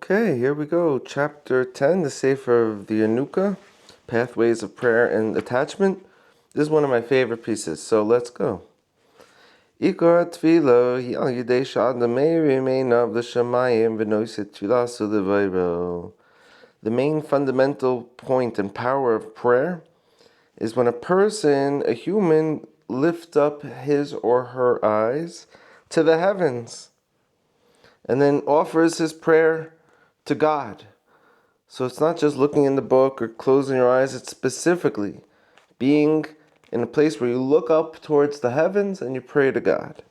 Okay, here we go. Chapter 10, the Sefer of the Yanuka, Pathways of Prayer and Attachment. This is one of my favorite pieces, so let's go. Ikar Tvilo, Yal Yidei Shad the Meir Main of the Shamayim Venoisit Tvilasu Levairo. The main fundamental point and power of prayer is when a human, lifts up his or her eyes to the heavens and then offers his prayer to God. So it's not just looking in the book or closing your eyes, it's specifically being in a place where you look up towards the heavens and you pray to God.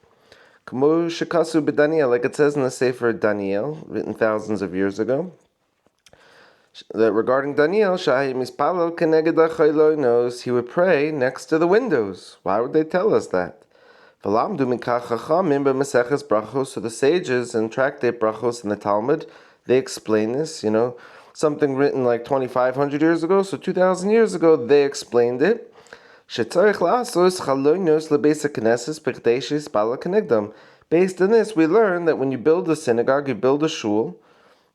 Kamo shikasu b'Daniel, like it says in the Sefer Daniel, written thousands of years ago, that regarding Daniel, he would pray next to the windows. Why would they tell us that? So the sages in Tractate Brachos in the Talmud, they explain this, something written like 2,500 years ago, so 2,000 years ago, they explained it. Based on this, we learn that when you build a synagogue, you build a shul.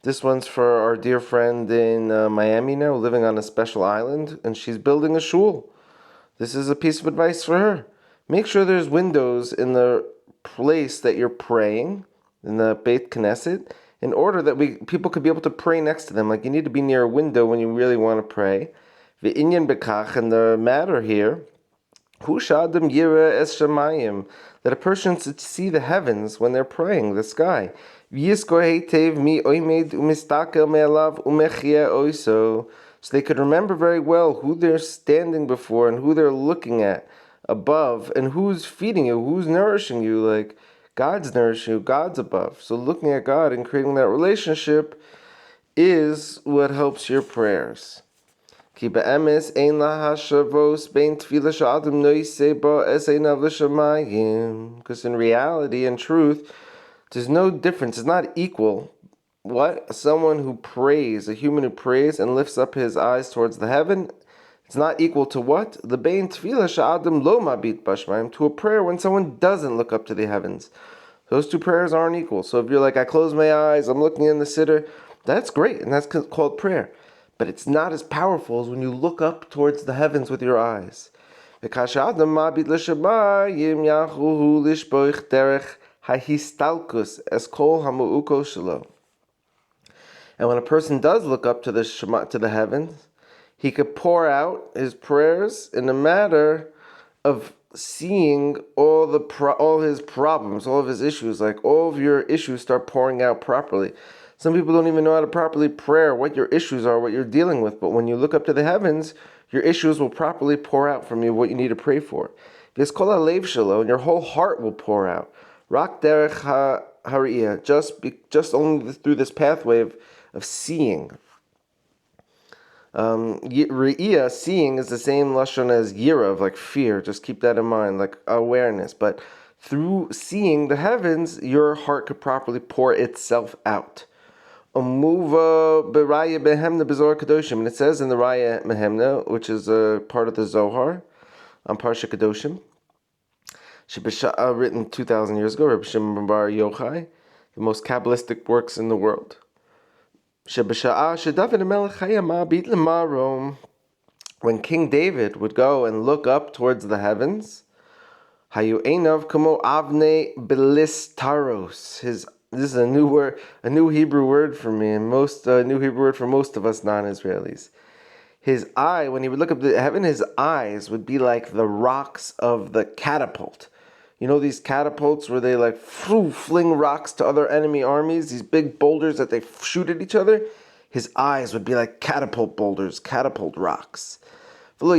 This one's for our dear friend in Miami now, living on a special island, and she's building a shul. This is a piece of advice for her. Make sure there's windows in the place that you're praying, in the Beit Knesset, in order that people could be able to pray next to them. Like, you need to be near a window when you really want to pray. V'inyan bekach, and the matter here, hu shadam yira es shamayim, that a person should see the heavens when they're praying, the sky. V'yisko heitev mi oimed umistakel me'alav umechia oiso, so they could remember very well who they're standing before and who they're looking at above, and who's feeding you, who's nourishing you. Like, God's nourishing you, God's above. So looking at God and creating that relationship is what helps your prayers. Because in reality and truth, there's no difference. It's not equal. What? Someone who prays, a human who prays and lifts up his eyes towards the heaven, it's not equal to what? The bein tefillah sha'adam lo mabit bashmayim, to a prayer when someone doesn't look up to the heavens. Those two prayers aren't equal. So if you're like, I close my eyes, I'm looking in the siddur, that's great, and that's called prayer. But it's not as powerful as when you look up towards the heavens with your eyes. And when a person does look up to the heavens, he could pour out his prayers in a matter of seeing all his problems, all of his issues, like all of your issues start pouring out properly. Some people don't even know how to properly pray, what your issues are, what you're dealing with. But when you look up to the heavens, your issues will properly pour out from you what you need to pray for. This kol halev shelo, and your whole heart will pour out. Rak derech hariyah, just only through this pathway of seeing. Re'iyah, seeing, is the same lashon as yira, of like fear. Just keep that in mind, like awareness. But through seeing the heavens, your heart could properly pour itself out. Umuva beraya behemna bezor kadoshim, and it says in the Raya Behemna, which is a part of the Zohar on Parsha Kadoshim, written 2,000 years ago, Reb Shimon bar Yochai, the most Kabbalistic works in the world. When King David would go and look up towards the heavens, hayu einav kamo avne belistaros. This is a new word, a new Hebrew word for me, and new Hebrew word for most of us non-Israelis. His eye, when he would look up to heaven, his eyes would be like the rocks of the catapult. You know these catapults where they like fling rocks to other enemy armies, these big boulders that they shoot at each other? His eyes would be like catapult boulders, catapult rocks. And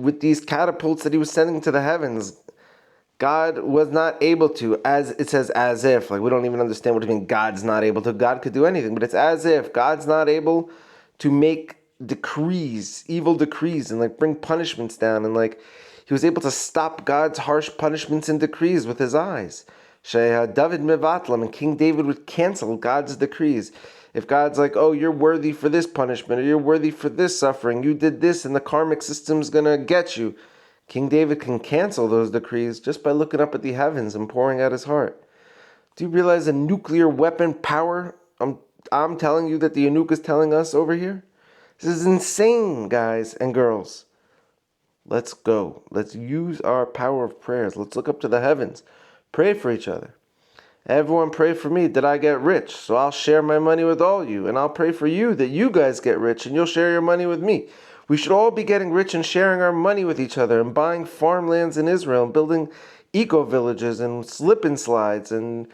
with these catapults that he was sending to the heavens, God was not able to, as it says, as if, like we don't even understand what it means, God's not able to. God could do anything, but it's as if God's not able to make decrees, evil decrees, and like bring punishments down, and like he was able to stop God's harsh punishments and decrees with his eyes. David mevatlam, and King David would cancel God's decrees. If God's like, oh, you're worthy for this punishment, or you're worthy for this suffering, you did this, and the karmic system's gonna get you, King David can cancel those decrees just by looking up at the heavens and pouring out his heart. Do you realize the nuclear weapon power I'm telling you that the Yanuka is telling us over here? This is insane, guys and girls. Let's go. Let's use our power of prayers. Let's look up to the heavens. Pray for each other. Everyone pray for me that I get rich, so I'll share my money with all you. And I'll pray for you that you guys get rich and you'll share your money with me. We should all be getting rich and sharing our money with each other and buying farmlands in Israel and building eco-villages and slip and slides and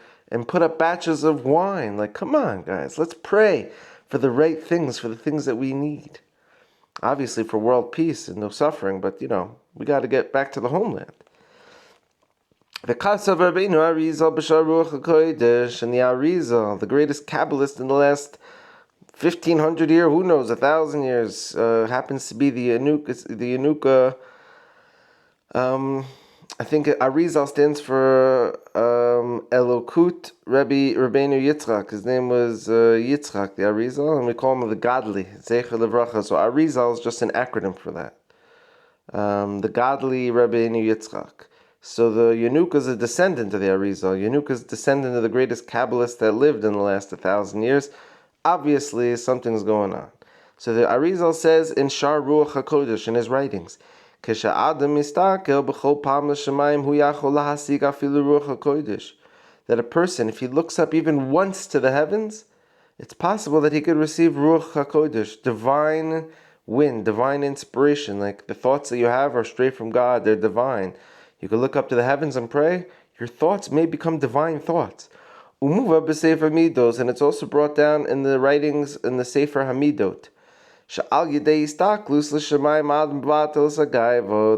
put up batches of wine. Like, come on, guys. Let's pray for the right things, for the things that we need. Obviously for world peace and no suffering, but, we got to get back to the homeland. The Kasav Rabbeinu Arizal B'Shar Ruach HaKodesh, and the Arizal, the greatest Kabbalist in the last 1,500 years, who knows, 1,000 years, happens to be the Yanuka. I think Arizal stands for Elokut Rabbeinu Yitzchak. His name was Yitzchak, the Arizal, and we call him the Godly, Zecher Levracha. So Arizal is just an acronym for that. The Godly Rabbeinu Yitzchak. So the Yanuka is a descendant of the Arizal. Yanuka is a descendant of the greatest Kabbalist that lived in the last 1,000 years. Obviously, something's going on. So the Arizal says in Shar Ruach HaKodesh, in his writings, that a person, if he looks up even once to the heavens, it's possible that he could receive Ruach HaKodesh, divine wind, divine inspiration. Like the thoughts that you have are straight from God, they're divine. You can look up to the heavens and pray, your thoughts may become divine thoughts. Umuva b'Sefer Midot, and it's also brought down in the writings in the Sefer Hamidot.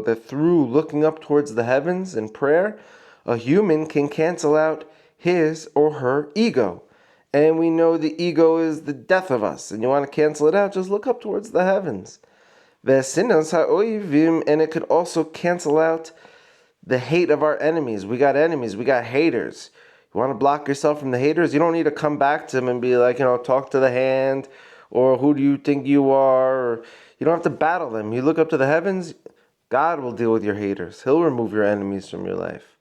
That through looking up towards the heavens in prayer, a human can cancel out his or her ego. And we know the ego is the death of us. And you want to cancel it out, just look up towards the heavens. And it could also cancel out the hate of our enemies. We got enemies, we got haters. You want to block yourself from the haters? You don't need to come back to them and be like, talk to the hand, or who do you think you are? Or, you don't have to battle them. You look up to the heavens, God will deal with your haters. He'll remove your enemies from your life.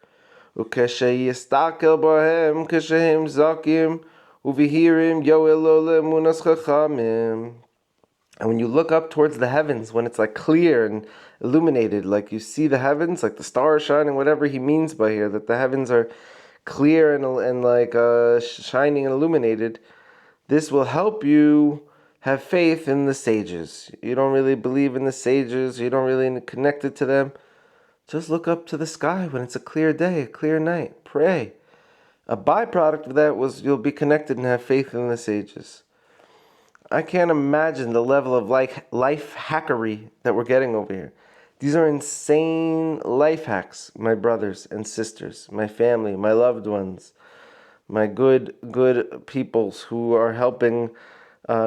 And when you look up towards the heavens, when it's like clear and illuminated, like you see the heavens, like the stars shining, whatever he means by here, that the heavens are clear and like shining and illuminated, this will help you have faith in the sages. You don't really believe in the sages, you don't really connect it to them. Just look up to the sky when it's a clear day, a clear night. Pray. A byproduct of that was you'll be connected and have faith in the sages. I can't imagine the level of life hackery that we're getting over here. These are insane life hacks, my brothers and sisters, my family, my loved ones, my good peoples who are helping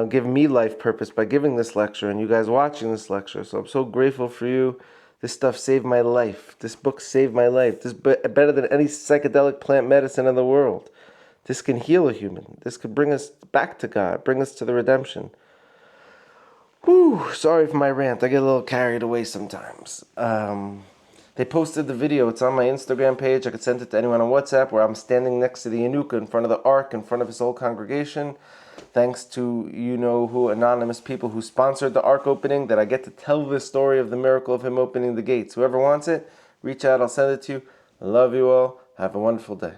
give me life purpose by giving this lecture and you guys watching this lecture. So I'm so grateful for you. This stuff saved my life. This book saved my life. This is better than any psychedelic plant medicine in the world. This can heal a human. This could bring us back to God, bring us to the redemption. Whew, sorry for my rant. I get a little carried away sometimes. They posted the video. It's on my Instagram page. I could send it to anyone on WhatsApp, where I'm standing next to the Yanuka in front of the Ark, in front of his whole congregation. Thanks to you-know-who anonymous people who sponsored the Ark opening, that I get to tell the story of the miracle of him opening the gates. Whoever wants it, reach out. I'll send it to you. I love you all. Have a wonderful day.